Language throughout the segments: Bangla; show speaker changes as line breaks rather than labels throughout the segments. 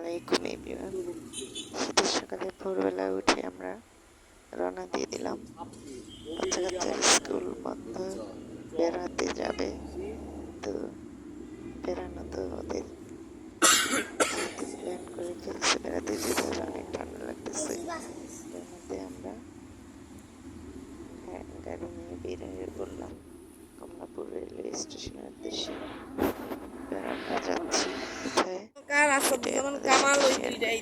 আলাইকুম এভরিওয়ান। শীতের সকালে ভোরবেলা উঠে আমরা রওনা দিয়ে দিলাম। বাচ্চা কাচ্চার স্কুল বন্ধ, বেড়াতে যাবে। তো বেড়ানো তো ওদের যেহেতু প্ল্যান করে ফেলছে বেড়াতে যেতে হবে, অনেক ঠান্ডা লাগতেছে। এর মধ্যে আমরা গাড়ি নিয়ে বের হয়ে পড়লাম কমলাপুর রেলওয়ে স্টেশনের উদ্দেশ্যে। এবার আমরা যাচ্ছি কোথায়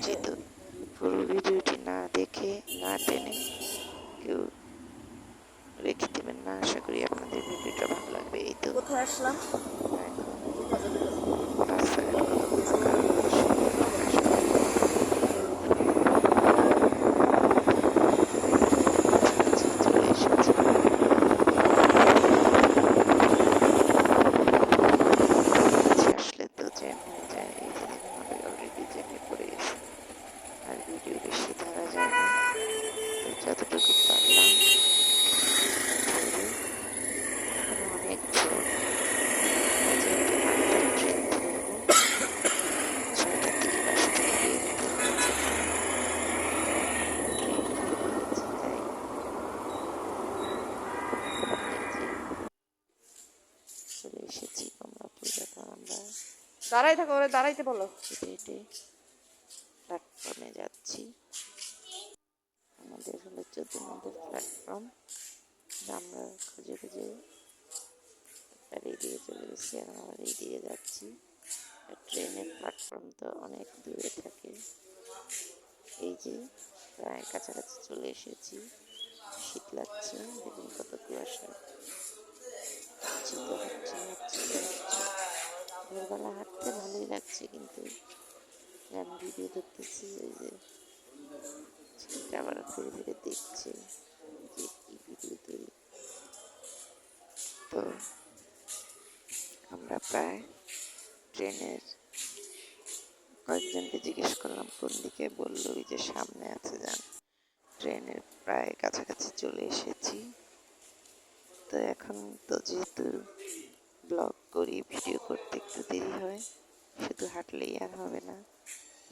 যেহেতু পুরো ভিডিওটি না দেখে না টেনে কেউ রেখে দেবেন না। আশা করি আপনাদের ভিডিওটা ভালো লাগবে। এই তো
কোথায় আসলাম
রাস্তাঘাট কত ফাঁকা, সুন্দর আকাশ কাছাকাছি চলে এসেছে। আসলে তো জ্যাম হয়ে যায়, এই যে দেখুন আমাদের অলরেডি জ্যামে পড়ে গেছে। আর ভিডিও বেশি ধরা যায় না, তো যতটুকু পারলাম অনেক ভোর। যেহেতু 8টার ট্রেন ধরবো, 6টা 3 বাসা থেকে বের হতে হয়েছে। চলে এসেছি কমলাপুর। এখন আমরা
দাঁড়াই থাকো, ওরে দাঁড়াইতে বলো।
হেঁটে হেঁটে প্ল্যাটফর্মে যাচ্ছি। আমাদের হলো 14 নম্বর প্ল্যাটফর্ম। আমরা খুঁজে খুঁজে এই দিকে চলে গেছি, এখন আবার এই দিকে যাচ্ছি। ট্রেনের প্ল্যাটফর্ম তো অনেক দূরে থাকে। এই যে প্রায় কাছাকাছি চলে এসেছি। শীত লাগছে, দেখুন কত কুয়াশা। হচ্ছে তো হচ্ছে, হচ্ছে তো হচ্ছে। ভোরবেলা হাঁটতে ভালোই লাগছে, কিন্তু আমি ভিডিও দেখতেছি, ওই যে ছেলেটা আবার ফিরে ফিরে দেখছে যে কি ভিডিও তৈরি। তো আমরা প্রায় ট্রেনের কয়েকজনকে জিজ্ঞেস করলাম কোন দিকে, বললো ওই যে সামনে আছে যান। ট্রেনের প্রায় কাছাকাছি চলে এসেছি। তো এখন তো যেহেতু ব্লগ করি, ভিডিও করতে একটু দেরি হয়, শুধু হাঁটলেই আর হবে না,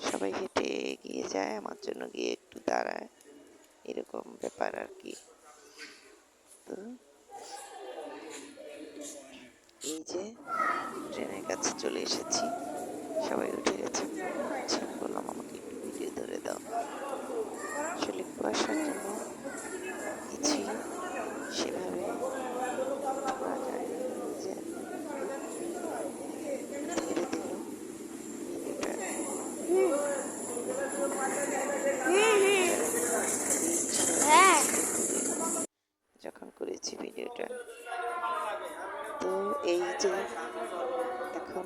সবাই হেঁটে এগিয়ে যায়, আমার জন্য গিয়ে একটু দাঁড়ায়, এরকম ব্যাপার আর কি। তো এই যে ট্রেনের কাছে চলে এসেছি, সবাই উঠে গেছে, আমি বললাম আমাকে একটু ভিডিও ধরে দাও। আসলে কুয়াশার জন্য কিছুই সেভাবে ধরা যায়নি। যে ধরে দিল ভিডিওটা, যখন করেছি ভিডিওটা। তো এই যে এখন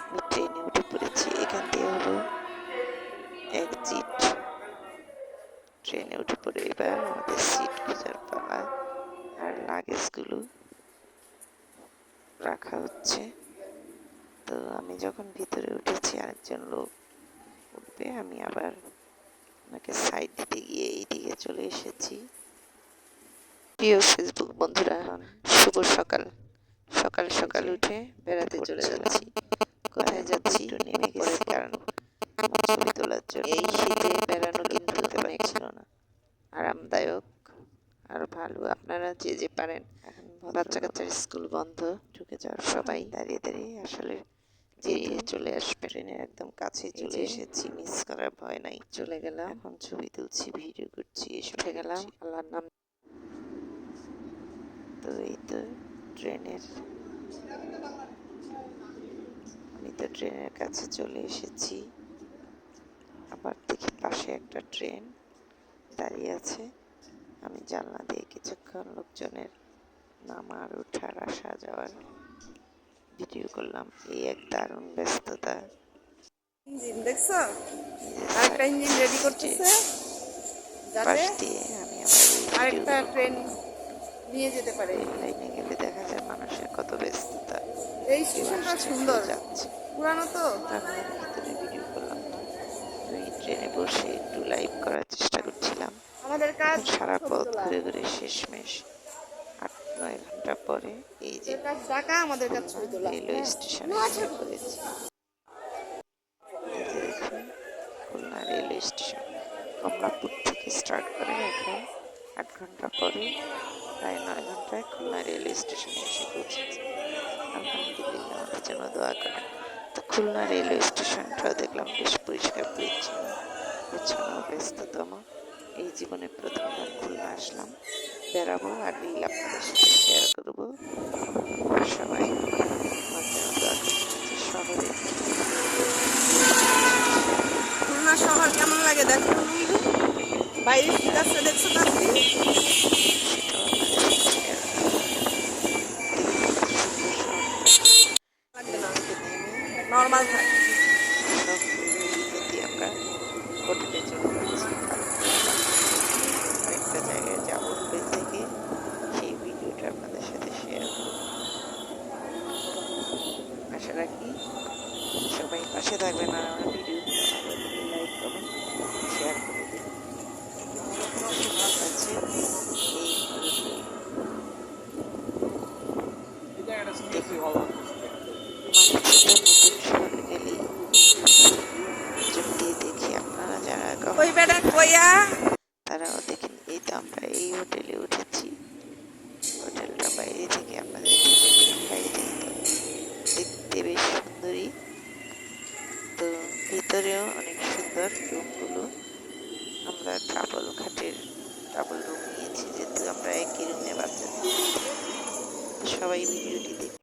আমি ট্রেনে উঠে পড়েছি, এখান দিয়ে হলো এক্সিট। ট্রেনে উঠে পড়ে এবার আমাদের সিট খোঁজার পালা, আর লাগেজগুলো রাখা হচ্ছে। তো আমি যখন ভিতরে উঠেছি, আরেকজন লোক উঠবে, আমি আবার ওনাকে সাইড দিতে গিয়ে এইদিকে চলে এসেছি। প্রিয় ফেসবুক বন্ধুরা, শুভ সকাল। সকাল সকাল উঠে বেড়াতে চলে যাচ্ছি। কোথায় যাচ্ছি নেমে গেছি, কারণ ছবি তোলার জন্য। এই শীতে বেড়ানো কিন্তু অনেক ছিল না, আরামদায়ক আর ভালো। আপনারা যে যে পারেন, এখন বাচ্চা কাচ্চার স্কুল বন্ধ, ঢুকে যাওয়ার সবাই দাঁড়িয়ে দাঁড়িয়ে আসলে বেরিয়ে চলে আসবে। ট্রেনের একদম কাছে চলে এসেছি, মিস করার ভয় নাই। চলে গেলাম, এখন ছবি তুলছি, ভিডিও করছি, এসে গেলাম। আল্লাহর নাম। তো এই তো ট্রেনের, আমি তো ট্রেনের কাছে চলে এসেছি। আবার দেখি পাশে একটা ট্রেন দাঁড়িয়ে আছে। আমি জানলা দিয়ে কিছুক্ষণ লোকজনের নামার ওঠার আসা যাওয়ার ভিডিও করলাম। এই এক দারুণ ব্যস্ততা।
ইঞ্জিন দেখছো, আরেকটা ইঞ্জিন রেডি করতেছে,
পাশ দিয়ে আমি আবার
আরেকটা ট্রেন নিয়ে যেতে পারে।
রেল লাইনে গেলে দেখা যায় মানুষের কত ব্যস্ততা।
এই স্টেশনটা সুন্দর,
যাচ্ছে,
পুরানো তো।
আমি আর ভিতরে ভিডিও করলাম না, আমি ট্রেনে বসে একটু লাইভ করার চেষ্টা করছিলাম।
আমাদের কাজ
সারা পথ ঘুরে ঘুরে শেষমেশ 8-9 ঘন্টা পরে এই যে
আমাদের কাজ ছবি তোলা।
রেলওয়ে স্টেশনে এসে পড়েছি। Railway station. কমলাপুর থেকে স্টার্ট করে এখন 8 ঘন্টা পরে প্রায় 9 ঘন্টায় খুলনা রেলওয়ে স্টেশনে এসে পৌঁছেছে। আলহামদুলিল্লাহ, আমাদের জন্য দোয়া করেন। তো খুলনা রেলওয়ে স্টেশনটাও দেখলাম বেশ পরিষ্কার পরিচ্ছন্ন, গোছানো, ব্যস্ততম। এই জীবনে প্রথমবার খুলনা আসলাম, বেড়াবো আর রিল আপনাদের সাথে শেয়ার করবো। সবাই আমার জন্য দোয়া করবেন। যে শহরে
খুলনা শহর কেমন লাগে দেখো বাইরে কি আছে দেখছো না তুমি?
সেটাও আপনাদের সাথে শেয়ার করবো। দেখুন কত সুন্দর শহরটা।
লাগবে
রেল
না,
থেকে নেমে
নর্মাল থাক।
সব গতি আমরা হোটেলে চলে যাচ্ছি। আরেকটা জায়গায় যাবো হোটেল থেকে, সেই ভিডিওটা আপনাদের সাথে শেয়ার করব। আশা রাখি সবাই পাশে থাকবেন আর আমার ভিডিওগুলো ভালো লাগলে লাইক কমেন্ট শেয়ার করে দেবেন। ধন্যবাদ আছে এই অনুরোধ রইল। দেখুন মানুষের নতুন শহরে গেলেই চোখ দিয়ে দেখি, আপনারা যারা
কই
কখনো
বেটা কইয়া
তারাও দেখেন। এই তো আমরা এই হোটেলে উঠেছি। হোটেলটা বাইরে থেকে আপনাদের বাইরে থেকে তো দেখতে বেশ সুন্দরই, তো ভিতরেও অনেক সুন্দর রুমগুলো। আমরা ডাবল রুম নিয়েছি, যেহেতু আমরা একই রুমে বাচ্চাদের। তো সবাই ভিডিওটি দেখুন।